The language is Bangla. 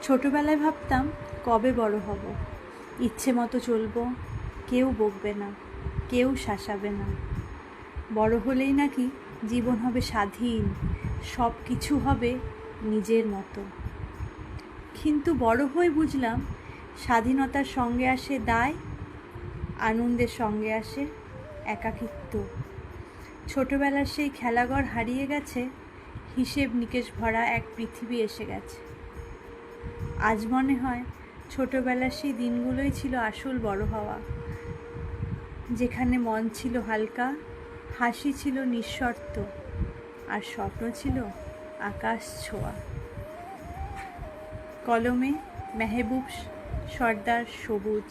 ছোটবেলায় ভাবতাম কবে বড় হব, ইচ্ছে মতো চলবো, কেউ বকবে না, কেউ শাসাবে না। বড় হলেই নাকি জীবন হবে স্বাধীন, সব কিছু হবে নিজের মতো। কিন্তু বড় হয়ে বুঝলাম স্বাধীনতার সঙ্গে আসে দায়, আনন্দের সঙ্গে আসে একাকিত্ব। ছোটবেলার সেই খেলাঘর হারিয়ে গেছে, হিসেব নিকেশ ভরা এক পৃথিবী এসে গেছে। আজ মনে হয় ছোটবেলার সেই দিনগুলোই ছিল আসল বড় হওয়া, যেখানে মন ছিল হালকা, হাসি ছিল নিঃশর্ত, আর স্বপ্ন ছিল আকাশ ছোঁয়া। কলমে মেহবুব সর্দার সবুজ।